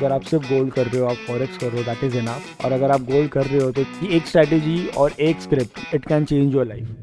अगर आप सिर्फ गोल्ड कर रहे हो, आप फॉरेक्स कर रहे हो, दैट इज इनफ। और अगर आप गोल्ड कर रहे हो तो एक स्ट्रैटेजी और एक script, it can change your life.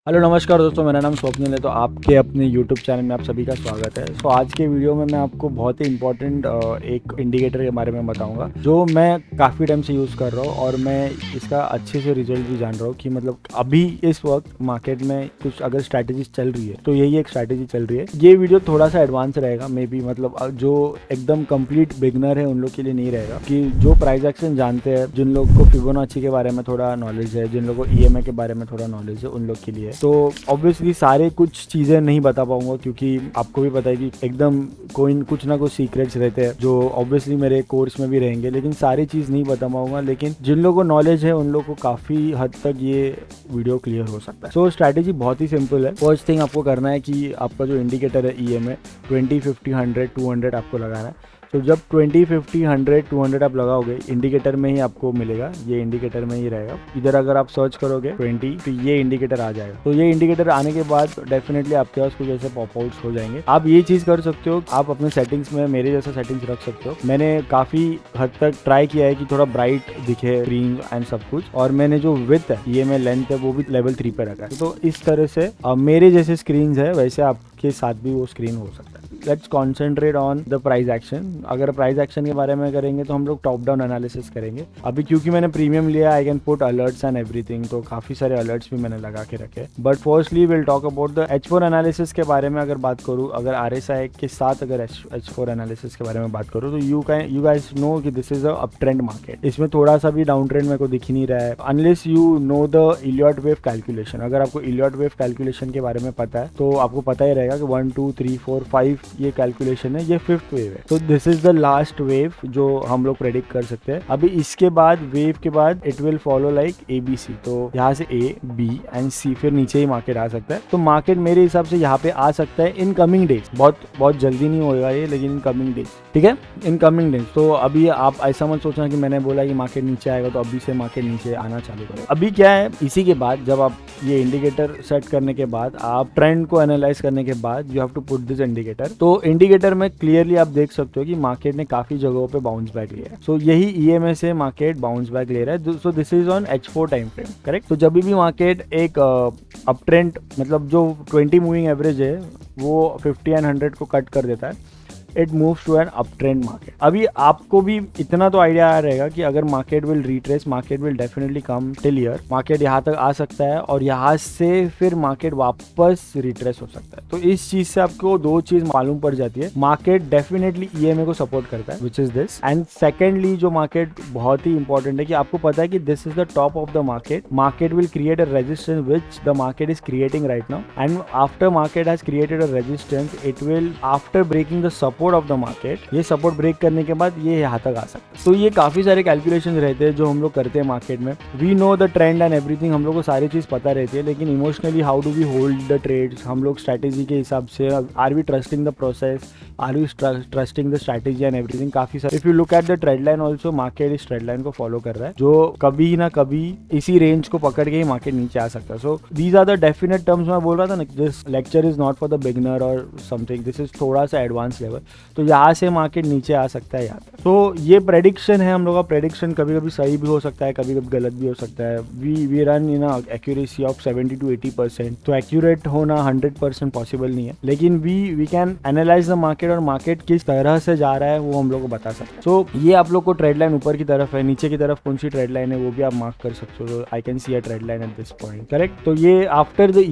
Hello नमस्कार दोस्तों, मेरा नाम स्वप्निल है। तो आपके अपने यूट्यूब चैनल में आप सभी का स्वागत है। सो आज के वीडियो में मैं आपको बहुत ही इंपॉर्टेंट एक इंडिकेटर के बारे में बताऊंगा जो मैं काफ़ी टाइम से यूज़ कर रहा हूँ और मैं इसका अच्छे से रिजल्ट भी जान रहा हूँ कि मतलब अभी इस वक्त मार्केट में कुछ अगर स्ट्रैटेजीज चल रही है तो यही एक स्ट्रैटेजी चल रही है। ये वीडियो थोड़ा सा एडवांस रहेगा मे बी, मतलब जो एकदम कंप्लीट बिगनर है उन लोग के लिए नहीं रहेगा, कि जो प्राइस एक्शन जानते हैं, जिन लोग को फिबोनाची के बारे में थोड़ा नॉलेज है, जिन लोगों को ईएमआई के बारे में थोड़ा नॉलेज है, उन लोग के लिए। तो ऑब्वियसली सारे कुछ चीज़ें नहीं बता पाऊंगा क्योंकि आपको भी पता है कि एकदम कोई कुछ ना कुछ सीक्रेट्स रहते हैं जो ऑब्वियसली मेरे कोर्स में भी रहेंगे, लेकिन सारी चीज़ नहीं बता पाऊंगा। लेकिन जिन लोगों को नॉलेज है उन लोगों को काफ़ी हद तक ये वीडियो क्लियर हो सकता है। सो स्ट्रैटेजी बहुत ही सिंपल है। फर्स्ट थिंग आपको करना है कि आपका जो इंडिकेटर है ईएमआई 20, 50, 100, 200 आपको लगाना है। तो जब 20, 50, 100, 200 आप लगाओगे, इंडिकेटर में ही आपको मिलेगा, ये इंडिकेटर में ही रहेगा। इधर अगर आप सर्च करोगे 20 तो ये इंडिकेटर आ जाएगा। तो ये इंडिकेटर आने के बाद डेफिनेटली आपके पास कुछ ऐसे पॉपआउट्स हो जाएंगे। आप ये चीज़ कर सकते हो, आप अपने सेटिंग्स में मेरे जैसा सेटिंग्स रख सकते हो। मैंने काफ़ी हद तक ट्राई किया है कि थोड़ा ब्राइट दिखे स्क्रीन एंड सब कुछ, और मैंने जो विड्थ है ये में लेंथ है वो भी लेवल 3 पे रखा है। तो इस तरह से मेरे जैसे स्क्रीन है वैसे आपके साथ भी वो स्क्रीन हो सकता है। Let's concentrate on the price action. अगर प्राइस एक्शन के बारे में करेंगे तो हम लोग टॉप डाउन एनालिसिस करेंगे। अभी क्योंकि मैंने प्रीमियम लिया, I can put alerts and everything, तो काफ़ी सारे अलर्ट्स भी मैंने लगा के रखे। But firstly will talk about the H4 analysis के बारे में। अगर बात करूँ, अगर RSI के साथ अगर H4 एनालिसिस के बारे में बात करूँ तो यू गाइस नो कि this is a up trend market. इसमें थोड़ा सा भी डाउन ट्रेंड मेरे को दिख ही नहीं रहा है unless you know the Elliot wave calculation. अगर आपको इलियट वेव कैलकुलेशन के बारे में पता है तो आपको पता ही रहेगा कि 1, 2, 3, 4, 5 ये कैलकुलेशन है, ये 5th वेव है। तो this is the last wave जो हम लोग प्रेडिक्ट कर सकते हैं। अभी इसके बाद वेव के बाद it will follow like ABC। तो यहाँ से A, B एंड C, फिर नीचे ही मार्केट आ सकता है। तो मार्केट मेरे हिसाब से यहाँ पे आ सकता है इन कमिंग डेज। बहुत जल्दी नहीं होगा ये, लेकिन इन कमिंग डेज, ठीक है, इन कमिंग डेज। तो अभी आप ऐसा मत सोचना कि मैंने बोला कि मार्केट नीचे आएगा तो अभी से मार्केट नीचे आना चालू करेगा। अभी क्या है, इसी के बाद जब आप ये इंडिकेटर सेट करने के बाद, आप ट्रेंड को एनालाइज करने के बाद, you have to put this indicator. तो इंडिकेटर में क्लियरली आप देख सकते हो कि मार्केट ने काफी जगहों पे बाउंस बैक लिया है। सो यही ईएमआई से मार्केट बाउंस बैक ले रहा है। सो this is on H4 time frame, correct. तो जब भी मार्केट एक अप ट्रेंड, मतलब जो 20 मूविंग एवरेज है वो 50 एंड 100 को कट कर देता है, it moves to an uptrend market. अभी आपको भी इतना तो आइडिया आ रहेगा कि अगर market will retrace, market will definitely come till here, market यहाँ तक आ सकता है और यहाँ से फिर मार्केट वापस रिट्रेस हो सकता है। तो इस चीज से आपको दो चीज मालूम पड़ जाती है। मार्केट डेफिनेटली ईएमआई को सपोर्ट करता है, which is this, and secondly जो मार्केट बहुत ही इंपॉर्टेंट है कि आपको पता है कि this is the top of the market. Market will create a resistance which the market is creating right now, and after market has created a resistance, it will after breaking the support of the market, ये support break करने के बाद ये यहाँ तक आ सकता है। तो ये काफी सारे कैलकुलेशन रहते हैं जो हम लोग करते हैं मार्केट में। We know the trend and everything, हम लोग को सारी चीज पता रहती है, लेकिन emotionally how do we hold the trades, हम लोग स्ट्रैटेजी के हिसाब से, are we trusting the process, are we trusting the strategy and everything. काफी सारे, if you look at the trade line also, market इस ट्रेड लाइन को follow कर रहा है जो कभी ना कभी इसी रेंज को पकड़ के ही मार्केट नीचे आ सकता है। So these are the definite terms. मैं बोल रहा था ना, this lecture is not for the beginner और समथिंग, दिस इज थोड़ा सा एडवांस लेवल। तो यहाँ से मार्केट नीचे आ सकता है यहाँ तक। तो ये प्रेडिक्शन है हम लोग का। प्रेडिक्शन कभी कभी सही भी हो सकता है, कभी कभी गलत भी हो सकता है। We run in accuracy of 70 to 80%। तो एक्यूरेट होना 100% पॉसिबल नहीं है, लेकिन we can analyse the market, और मार्केट किस तरह से जा रहा है वो हम लोग को बता सकते हैं। सो ये आप लोग को ट्रेड लाइन ऊपर की तरफ है, नीचे की तरफ कौन सी ट्रेड लाइन है वो भी आप मार्क कर सकते हो। I can see a trade line at this point, correct. तो ये after the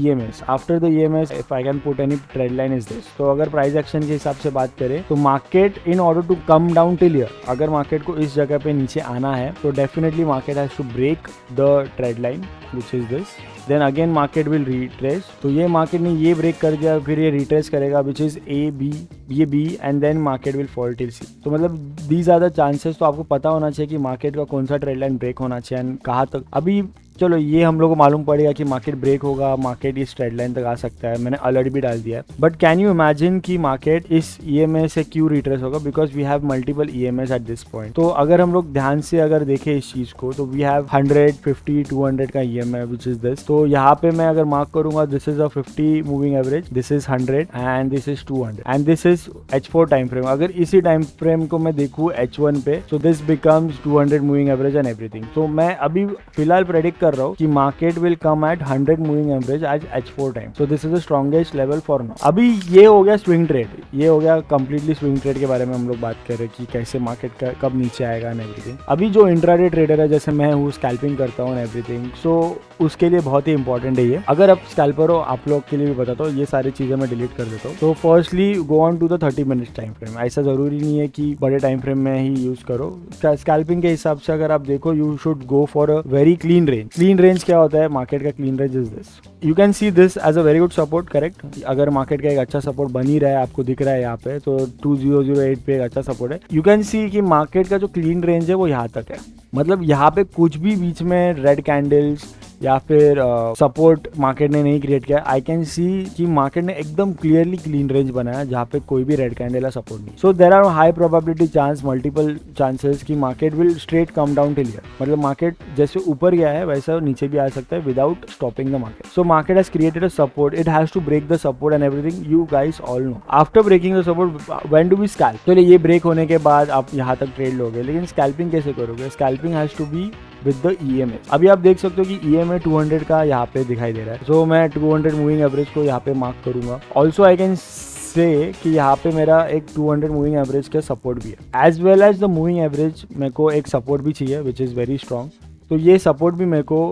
EMS if I can put any trade line is this. तो अगर प्राइस एक्शन के हिसाब से बात करें तो market in order to come down till here, अगर मार्केट को इस जगह पे नीचे आना है तो definitely market has to break the trade line which is this, then again market will retrace. तो ये मार्केट ने ये ब्रेक कर दिया, फिर ये रिट्रेस करेगा विच इज ये B and then market will fall till C. तो मतलब दीज आर द चांसेस। तो आपको पता होना चाहिए कि मार्केट का कौन सा ट्रेड लाइन ब्रेक होना चाहिए एंड कहाँ तक। अभी चलो ये हम लोग को मालूम पड़ेगा कि मार्केट ब्रेक होगा, मार्केट इस ट्रेड लाइन तक आ सकता है, मैंने अलर्ट भी डाल दिया है। बट कैन यू इमेजिन कि मार्केट इस EMA से क्यों रिट्रेस होगा? Because we have multiple EMAs at this point. तो अगर हम लोग ध्यान से अगर देखें इस चीज को, तो वी हैव 100, 50, 200 का EMA विच इज दिस। तो यहाँ पे मैं अगर मार्क करूंगा, this is a 50 moving average, this is 100 and this is 200 and this is H4 time frame. अगर इसी टाइम फ्रेम को मैं देखूं H1 पे, so this becomes 200 moving average and everything. तो मैं अभी फिलहाल प्रेडिक्ट कर रहा हूँ कि market will come at 100 moving average as H4 time. So this is the strongest level for now. अभी ये हो गया स्विंग ट्रेड, ये हो गया कंप्लीटली स्विंग ट्रेड के बारे में हम लोग बात कर रहे हैं कि कैसे मार्केट का कब नीचे आएगा एंड एवरीथिंग। अभी जो इंट्राडे ट्रेडर है, जैसे मैं हूँ, स्कैल्पिंग करता हूँ एंड एवरीथिंग, सो उसके लिए बहुत ही इंपॉर्टेंट है ये। अगर आप स्कैल्पर हो, आप लोग के लिए भी बताता हूँ, ये सारी चीजें मैं डिलीट कर देता हूँ। तो firstly go on to the 30 minutes time frame. ऐसा जरूरी नहीं है कि बड़े टाइम फ्रेम में ही यूज करो। स्कैल्पिंग के हिसाब से अगर आप देखो, you should go for a very clean range. Clean range क्या होता है? मार्केट का clean range is this. You can see this as a very good support, correct. अगर मार्केट का एक अच्छा सपोर्ट बन ही रहा है, आपको दिख रहा है यहाँ पे, तो 2008 पे एक अच्छा सपोर्ट है। यू कैन सी कि मार्केट का जो क्लीन रेंज है वो यहाँ तक है। मतलब यहाँ पे कुछ भी बीच में रेड कैंडल्स या फिर सपोर्ट मार्केट ने नहीं क्रिएट किया। आई कैन सी कि मार्केट ने एकदम क्लियरली क्लीन रेंज बनाया जहाँ पे कोई भी रेड कैंडल या सपोर्ट नहीं। So there are high probability chance, multiple chances कि market will straight come down till here. मतलब मार्केट जैसे ऊपर गया है वैसा नीचे भी आ सकता है without stopping the market. So market has created a support, it has to break the support and everything, you guys all know. After breaking the support, when do we scalp? तो ये ब्रेक होने के बाद आप यहाँ तक trade लोगे, लेकिन स्कैल्पिंग कैसे करोगे? Scalping has to be with the EMA। अभी आप देख सकते हो कि EMA 200 का यहाँ पे दिखाई दे रहा है। सो मैं 200 मूविंग एवरेज को यहाँ पे मार्क करूंगा। ऑल्सो आई कैन से कि यहाँ पे मेरा एक 200 मूविंग एवरेज का सपोर्ट भी है, as well as the moving average मेरे को एक सपोर्ट भी चाहिए विच इज़ वेरी स्ट्रॉन्ग। तो ये सपोर्ट भी मेरे को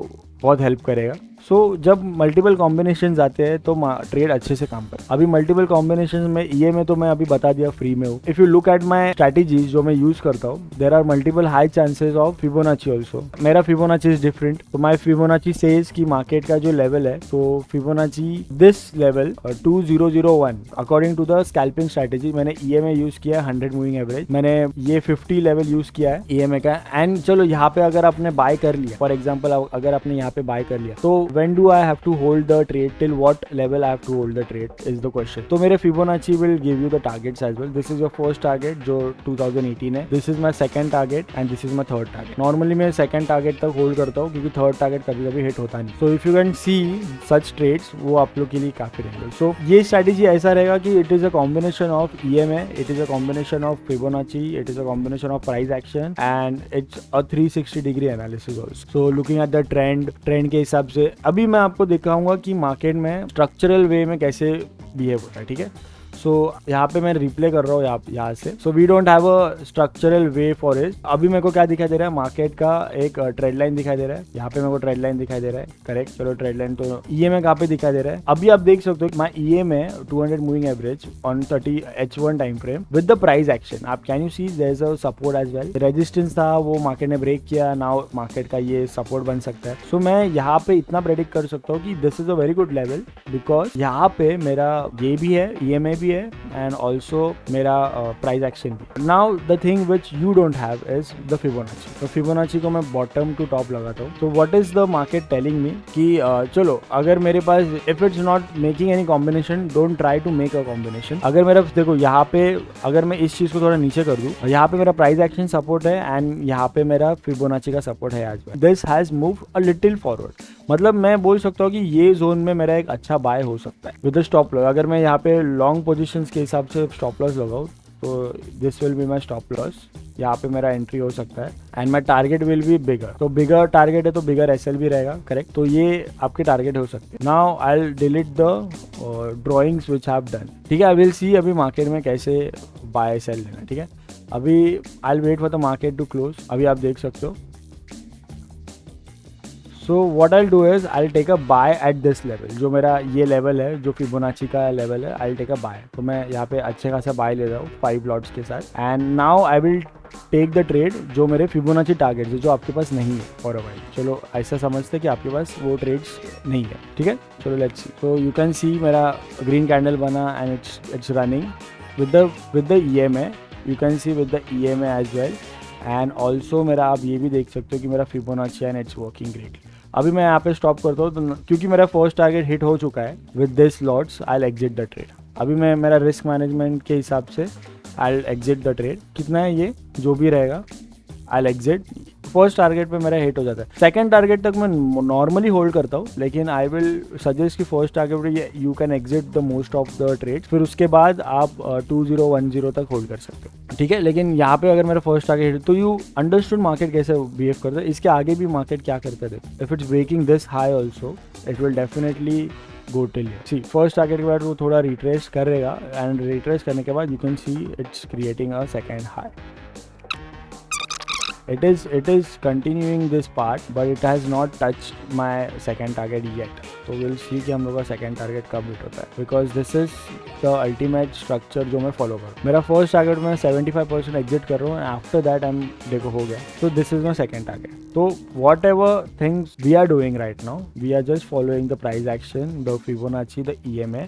बहुत हेल्प करेगा। सो जब मल्टीपल कॉम्बिनेशंस आते हैं तो ट्रेड अच्छे से काम करे। अभी मल्टीपल कॉम्बिनेशंस में EMA तो मैं अभी बता दिया फ्री में हूँ। If you look at my strategies जो मैं यूज करता हूँ, there are multiple high chances of Fibonacci also. मेरा फिबोनाची इज डिफरेंट। तो माई फिबोनाची सेज कि मार्केट का जो लेवल है, तो Fibonacci this level 2001 according to the scalping strategy. मैंने EMA यूज किया है 100 मूविंग एवरेज, मैंने ये 50 लेवल यूज किया है EMA का। एंड चलो यहाँ पे अगर आपने बाय कर लिया, फॉर एग्जाम्पल अगर आपने यहाँ पे बाय कर लिया, तो when do I have to hold the trade, till what level I have to hold the trade is the question. तो मेरे Fibonacci will give you the targets as well. This is your first target जो 2018 है, this is my second target and this is my third target. Normally मैं second target तक hold करता हूँ क्योंकि third target कभी कभी hit होता नहीं। So if you can see such trades, वो आप लोग के लिए काफी रहेंगे। So ये strategy ऐसा रहेगा कि it is a combination of EMA, it is a combination of Fibonacci, it is a combination of price action and it's a 360 degree analysis also. So looking at the trend के हिसाब से अभी मैं आपको दिखाऊंगा कि मार्केट में structural वे में कैसे बिहेव होता है, ठीक है। सो यहाँ पे मैं रिप्ले कर रहा हूँ यहाँ से। So we don't have a structural way for it. अभी मेरे को क्या दिखाई दे रहा है? मार्केट का एक ट्रेड लाइन दिखाई दे रहा है, यहाँ पे मेरे को ट्रेड लाइन दिखाई दे रहा है, करेक्ट। चलो ट्रेड लाइन तो EMA कहाँ पे दिखाई दे रहा है? अभी आप देख सकते हो my EMA 200 moving average on 30 H1 time frame with the price action. आप can you see there is a support as well. Resistance था, वो मार्केट ने ब्रेक किया, नाउ मार्केट का ये सपोर्ट बन सकता है। सो मैं यहाँ पे इतना प्रेडिक्ट कर सकता हूँ कि this is a very good level, because यहाँ पे मेरा ये भी है, EMA भी है एंड ऑल्सो मेरा प्राइस एक्शन भी। Now the thing which you don't have is the Fibonacci. तो फिबोनाची को मैं बॉटम टू टॉप लगाता हूँ। तो what is the market telling me कि चलो अगर मेरे पास if it's not making any combination, don't try to make a combination. अगर मेरा देखो यहाँ पे अगर मैं इस चीज को थोड़ा नीचे कर दूँ, यहाँ पे मेरा प्राइस एक्शन सपोर्ट है एंड यहाँ पे मेरा फिबोनाची का सपोर्ट है। आज this has move a little forward, मतलब मैं बोल सकता हूँ कि ये जोन में मेरा एक अच्छा बाय हो सकता है विद स्टॉप लॉस। अगर मैं यहाँ पे लॉन्ग पोजीशंस के हिसाब से स्टॉप लॉस लगाऊँ तो this will be my stop loss. यहाँ पे मेरा एंट्री हो सकता है and my target will be bigger. तो बिगर टारगेट है तो बिगर SL भी रहेगा, करेक्ट। तो ये आपके टारगेट हो सकते हैं। Now I will delete the drawings which have done, ठीक है। आई विल सी अभी मार्केट में कैसे बाय सेल लेना, ठीक है। अभी I will wait for the market to close. अभी आप देख सकते हो। So what I will do is I will take a buy at this level. जो मेरा ये लेवल है, जो फिबोनाची का लेवल है, I will take a buy. तो मैं यहाँ पे अच्छे खासा बाय ले रहा हूँ 5 लॉट्स के साथ and now I will take the trade जो मेरे फिबोनाची टारगेट है, जो आपके पास नहीं है फॉर अ वाइल। चलो ऐसा समझते कि आपके पास वो ट्रेड्स नहीं है, ठीक है। चलो लेट्स सी। तो यू कैन सी मेरा ग्रीन कैंडल बना and it's running with the EMA। You can see with the EMA as well and also मेरा आप ये भी देख सकते हो कि मेरा Fibonacci and it's working greatly. अभी मैं यहाँ पे स्टॉप करता हूँ, तो क्योंकि मेरा फर्स्ट टारगेट हिट हो चुका है with this lots, I exit the trade. अभी मैं मेरा रिस्क मैनेजमेंट के हिसाब से आई एग्जिट द ट्रेड। कितना है ये, जो भी रहेगा आई एग्जिट। फर्स्ट टारगेट पे मेरा हिट हो जाता है। सेकंड टारगेट तक मैं नॉर्मली होल्ड करता हूँ, लेकिन आई विल सजेस्ट कि फर्स्ट टारगेट पे you can exit the most of the trade, फिर उसके बाद आप 2010 तक होल्ड कर सकते हो, ठीक है। लेकिन यहाँ पे अगर मेरा फर्स्ट टारगेट हिट, तो यू अंडरस्टूड मार्केट कैसे बिहेव करता है, इसके आगे भी मार्केट क्या करता है। If it's breaking this high also it will definitely go till here. See first target के बाद वो थोड़ा रिट्रेस करेगा, एंड रिट्रेस करने के बाद you can see it's creating a second high. It is continuing this part, but it has not touched my second target yet. तो we'll see कि हम लोग का second target कब हिट होता है, because this is the ultimate structure जो मैं follow करूँ। मेरा first target में 75% exit कर रहा हूँ, after that I'm देखो हो गया, so this is my second target। तो whatever things we are doing right now, we are just following the price action, the Fibonacci, the EMA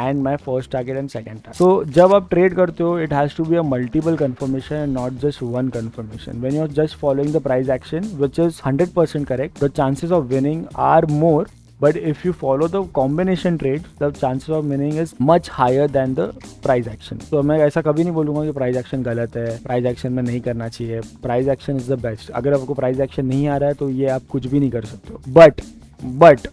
and my first target and second target। So जब आप trade करते हो, it has to be a multiple confirmation and not just one confirmation। When you're just following the price action, which is 100% correct, the chances of winning are more, but if you follow the combination trade, the chances of winning is much higher than the price action। तो मैं ऐसा कभी नहीं बोलूँगा कि price action गलत है, price action में नहीं करना चाहिए। Price action is the best. अगर आपको प्राइस एक्शन नहीं आ रहा है तो ये आप कुछ भी नहीं कर सकते हो। बट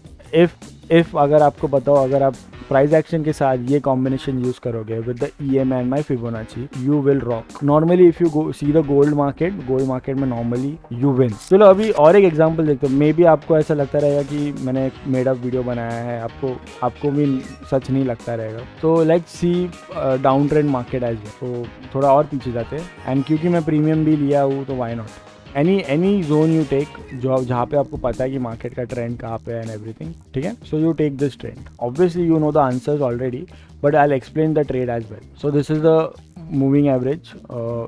इफ अगर आपको बताओ, अगर आप प्राइस एक्शन के साथ ये कॉम्बिनेशन यूज करोगे with the EMA and my Fibonacci, you will rock. Normally if you go see the gold market में नॉर्मली यू विन। चलो अभी और एक एग्जांपल देखते हो। मे बी आपको ऐसा लगता रहेगा कि मैंने एक मेड अप वीडियो बनाया है, आपको भी सच नहीं लगता रहेगा। तो let's see down trend market as well. तो थोड़ा और पीछे जाते हैं, एंड क्योंकि मैं प्रीमियम भी लिया हूँ तो why not. Any zone you take, जो जहाँ पे आपको पता है कि मार्केट का ट्रेंड कहाँ पे है एंड एवरीथिंग, ठीक है। So you take this trend, obviously you know the answers already, but I will explain the trade as well. So this is the moving average.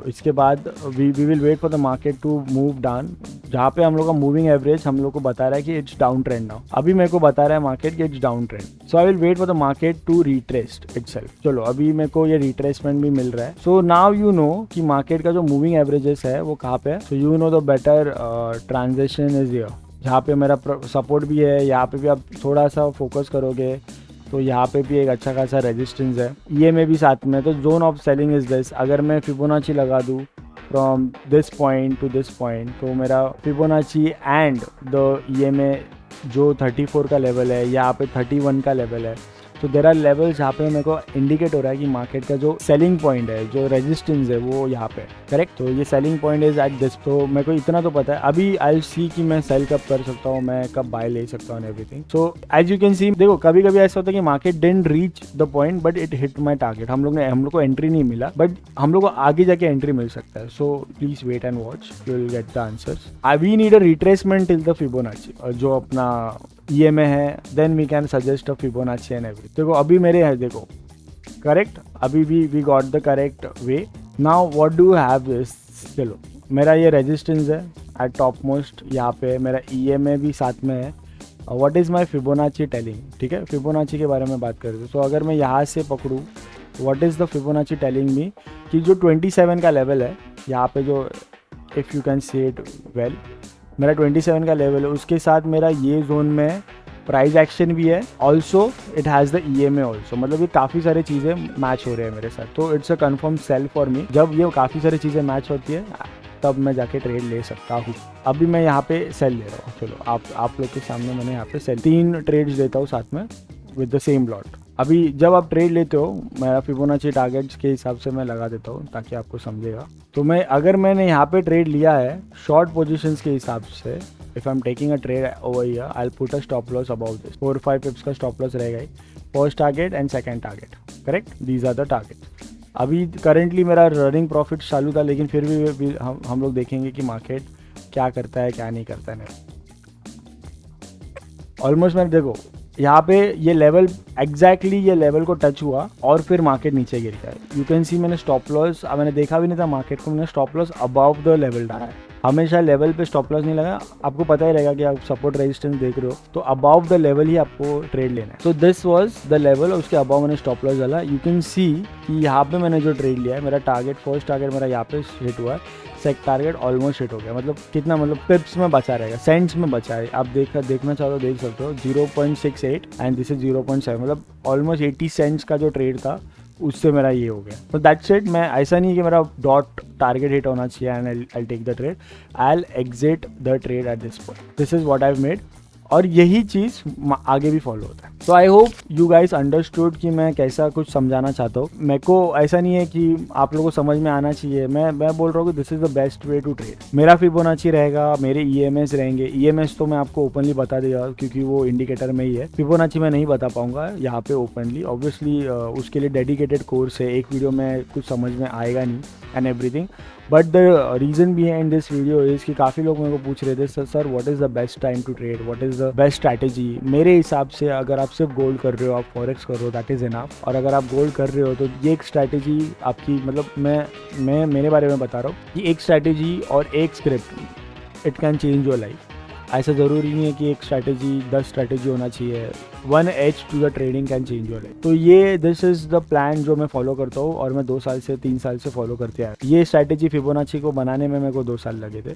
इसके बाद we will wait for the market to move down, जहाँ पे हम लोग का moving average हम लोग को बता रहा है कि इट्स डाउन ट्रेंड नाउ। अभी मेरे को बता रहा है मार्केट कि it's down trend. So I will wait for the market to retrace itself. चलो अभी मेरे को ये रिट्रेसमेंट भी मिल रहा है। सो नाउ यू नो कि मार्केट का जो मूविंग एवरेजेस है वो कहाँ पे है। So you know the better transaction is here, जहाँ पे मेरा सपोर्ट भी है। यहाँ पे भी आप थोड़ा सा फोकस करोगे तो यहाँ पे भी एक अच्छा खासा रेजिस्टेंस है, ये में भी साथ में। तो zone of selling is this. अगर मैं फिबोनाची लगा दूँ from this point two this point, तो मेरा फिबोनाची एंड द EMA जो 34 का लेवल है, यहाँ पे 31 का लेवल है। तो देर आर लेवल्स जहाँ पे मेरे को इंडिकेट हो रहा है कि मार्केट का जो सेलिंग पॉइंट है, जो रेजिस्टेंस है, वो यहाँ पे करेक्ट। तो ये selling point is at this. तो मेरे को इतना तो पता है। अभी आई विल सी कि मैं सेल कब कर सकता हूँ, मैं कब बाय ले सकता हूँ everything. So as you can see, देखो कभी कभी ऐसा होता है कि market didn't reach the point but it hit my target. हम लोग को एंट्री नहीं मिला, बट हम लोग को आगे जाके एंट्री मिल सकता है। So please wait and watch, you will get the answers. We need a retracement till the Fibonacci, जो अपना EMA है, then we can suggest a Fibonacci and everything. देखो अभी मेरे है, देखो करेक्ट, अभी भी we got the correct way. Now what do have this. चलो मेरा ये रेजिस्टेंस है एट टॉप मोस्ट, यहाँ पे मेरा EMA भी साथ में है। What is my Fibonacci telling, ठीक है। फिबोनाची के बारे में बात करते हैं। तो अगर मैं यहाँ से पकड़ूँ, what is the Fibonacci telling me कि जो 27 का लेवल है यहाँ पे, जो if you can see it well, मेरा 27 का लेवल है, उसके साथ मेरा ये जोन में प्राइस एक्शन भी है, also it has the EMA also. मतलब ये काफ़ी सारी चीज़ें मैच हो रहे हैं मेरे साथ। तो it's a confirm sell for me. जब ये काफ़ी सारी चीज़ें मैच होती है तब मैं जाके ट्रेड ले सकता हूँ। अभी मैं यहाँ पे सेल ले रहा हूँ। चलो आप लोग के सामने मैंने यहाँ पे सेल 3 ट्रेड्स देता हूँ साथ में विद द सेम लॉट। अभी जब आप ट्रेड लेते हो, मेरा फिबोनाची टारगेट्स के हिसाब से मैं लगा देता हूँ ताकि आपको समझेगा। तो अगर मैंने यहाँ पे ट्रेड लिया है शॉर्ट पोजीशंस के हिसाब से, if I am taking a trade over here, I will put a stop loss about this. 4-5 pips का स्टॉप लॉस रहेगा ही। First target and second target, correct, these are the target. अभी currently मेरा running profit चालू था, लेकिन फिर भी हम लोग देखेंगे कि मार्केट क्या करता है क्या नहीं करता है। ऑलमोस्ट मैंने देखो यहाँ पे ये लेवल एग्जैक्टली ये लेवल को टच हुआ और फिर मार्केट नीचे गिर गया। यू कैन सी मैंने स्टॉप लॉस, मैंने देखा भी नहीं था मार्केट को, मैंने stop loss above the level डाला है। हमेशा लेवल पे स्टॉप लॉस नहीं लगा, आपको पता ही रहेगा कि आप सपोर्ट रेजिस्टेंस देख रहे हो तो अबाव द लेवल ही आपको ट्रेड लेना है। तो दिस वाज द लेवल और उसके अबाव मैंने स्टॉप लॉस डाला। यू कैन सी कि यहाँ पे मैंने जो ट्रेड लिया है, मेरा टारगेट फर्स्ट टारगेट मेरा यहाँ पे हिट हुआ है, सेकंड टारगेट ऑलमोस्ट हिट हो गया। मतलब कितना, मतलब पिप्स में बचा रहेगा, सेंट्स में बचा है। आप देखना चाहो तो देख सकते हो 0.68 एंड दिस इज 0.7, मतलब ऑलमोस्ट 80 सेंट्स का जो ट्रेड था उससे मेरा ये हो गया। तो दैट्स इट। मैं ऐसा नहीं कि मेरा डॉट टारगेट हिट होना चाहिए and I take the trade, I will exit the trade at this point. This is what I have made और यही चीज़ आगे भी फॉलो होता है। तो I hope you guys understood कि मैं कैसा कुछ समझाना चाहता हूँ। मेरे को ऐसा नहीं है कि आप लोगों को समझ में आना चाहिए, मैं बोल रहा हूँ कि this is the best way to trade. मेरा फिबोनाची रहेगा, मेरे EMS रहेंगे। EMS तो मैं आपको ओपनली बता देगा क्योंकि वो इंडिकेटर में ही है। फिबोनाची मैं नहीं बता पाऊंगा यहाँ पे ओपनली, ऑब्वियसली उसके लिए डेडिकेटेड कोर्स है, एक वीडियो में कुछ समझ में आएगा नहीं and everything. But the reason behind this video is कि काफ़ी लोग मेरे को पूछ रहे थे sir what is the best time to trade, what is the best strategy. मेरे हिसाब से अगर आप सिर्फ गोल्ड कर रहे हो, आप फॉरेक्स कर रहे हो, दैट इज़ इनफ। और अगर आप गोल्ड कर रहे हो तो ये एक स्ट्रैटेजी आपकी, मतलब मैं मेरे बारे में बता रहा हूँ कि एक स्ट्रैटेजी और एक script it can change your life. ऐसा ज़रूरी नहीं है कि एक स्ट्रैटेजी 10 स्ट्रैटेजी होना चाहिए। 1 edge to the trading can change your life. तो ये दिस इज़ द प्लान जो मैं फॉलो करता हूँ और मैं 2 साल से 3 साल से फॉलो करते आया। ये स्ट्रैटेजी फिबोनाची को बनाने में मेरे को 2 साल लगे थे,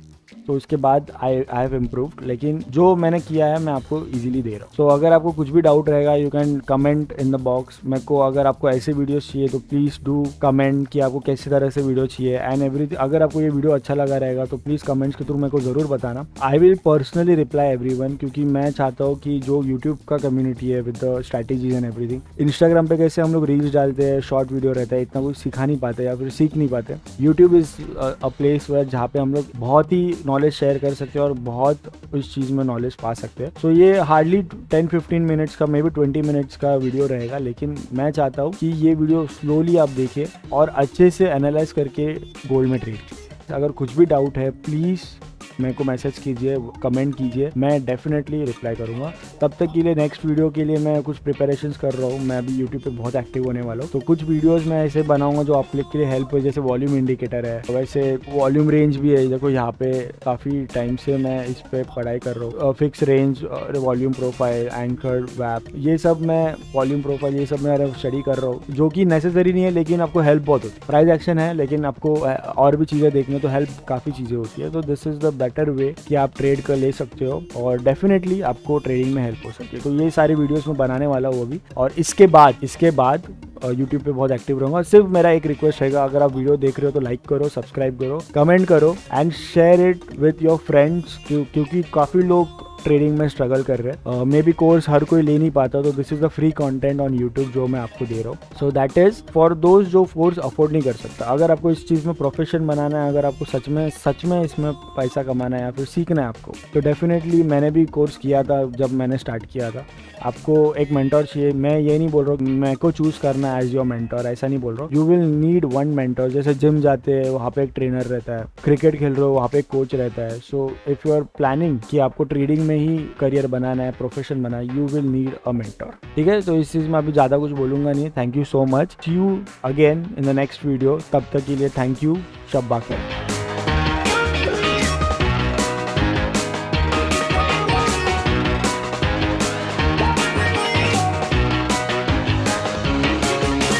तो उसके बाद आई हैव इम्प्रूव्ड, लेकिन जो मैंने किया है मैं आपको ईजिली दे रहा हूँ। सो अगर आपको कुछ भी डाउट रहेगा you can comment in the box. मेरे को अगर आपको ऐसे वीडियोस चाहिए तो प्लीज़ डू कमेंट कि आपको कैसी तरह से वीडियो चाहिए एंड एवरीथिंग। अगर आपको ये वीडियो अच्छा लगा रहेगा तो प्लीज़ कमेंट्स के थ्रू मेरे को ज़रूर बताना। I will personally reply everyone, क्योंकि मैं चाहता हूँ कि जो यूट्यूब का कम्युनिटी है with the strategies and everything, Instagram पे कैसे हम लोग रील्स डालते हैं, शॉर्ट वीडियो रहता है, इतना कुछ सिखा नहीं पाते या फिर सीख नहीं पाते। YouTube is a place where जहाँ पे हम लोग बहुत ही नॉलेज शेयर कर सकते हैं और बहुत उस चीज़ में नॉलेज पा सकते हैं। सो ये हार्डली 10-15 मिनट्स का, मे बी 20 मिनट्स का वीडियो रहेगा, लेकिन मैं चाहता हूँ कि ये वीडियो स्लोली आप देखिए और अच्छे से एनालाइज करके गोल्ड में ट्रेड कीजिए। अगर कुछ भी डाउट है प्लीज़ मेरे को मैसेज कीजिए, कमेंट कीजिए, मैं डेफिनेटली रिप्लाई करूँगा। तब तक के लिए नेक्स्ट वीडियो के लिए मैं कुछ प्रिपरेशंस कर रहा हूँ। मैं अभी यूट्यूब पे बहुत एक्टिव होने वाला हूँ, तो कुछ वीडियोस मैं ऐसे बनाऊंगा जो आप लोग के लिए हेल्प हो। जैसे वॉल्यूम इंडिकेटर है, वैसे वॉल्यूम रेंज भी है। देखो यहाँ पे काफ़ी टाइम से मैं इस पर पढ़ाई कर रहा हूँ। Fix range, volume profile, anchor, वैप, ये सब मैं वॉल्यूम प्रोफाइल ये सब मैं स्टडी कर रहा हूँ, जो कि नेसेसरी नहीं है लेकिन आपको हेल्प बहुत होती है। प्राइस एक्शन है लेकिन आपको और भी चीज़ें देखनी है तो हेल्प काफ़ी चीज़ें होती है। तो this is the better way कि आप ट्रेड कर ले सकते हो और डेफिनेटली आपको ट्रेडिंग में हेल्प हो सकती है। तो ये सारी वीडियोस मैं बनाने वाला हूँ अभी, और इसके बाद यूट्यूब पे बहुत एक्टिव रहूँगा। सिर्फ मेरा एक रिक्वेस्ट रहेगा, अगर आप वीडियो देख रहे हो तो लाइक करो, सब्सक्राइब करो, कमेंट करो and share it with your friends, क्योंकि काफ़ी लोग ट्रेडिंग में स्ट्रगल कर रहे हैं। मे बी कोर्स हर कोई ले नहीं पाता, तो this is the free content on YouTube जो मैं आपको दे रहा हूँ। So that is for those जो कोर्स अफोर्ड नहीं कर सकता। अगर आपको इस चीज़ में प्रोफेशन बनाना है, अगर आपको सच में इसमें पैसा कमाना है या फिर सीखना है आपको, तो डेफिनेटली मैंने भी कोर्स किया था जब मैंने स्टार्ट किया था। आपको एक मेंटोर चाहिए। मैं ये नहीं बोल रहा हूँ मैं को चूज़ करना है एज योर मेंटोर, ऐसा नहीं बोल रहा हूँ। You will need one mentor. जैसे जिम जाते हैं वहाँ पे एक ट्रेनर रहता है, क्रिकेट खेल रहे हो वहाँ पे एक कोच रहता है। So if you are planning कि आपको ट्रेडिंग में ही करियर बनाना है, प्रोफेशन बनाना है, you will need a mentor. ठीक है, तो इस चीज़ में अभी ज़्यादा कुछ बोलूँगा नहीं। Thank you so much. See you again in the next video. तब तक के लिए थैंक यू। शब्बा खैर।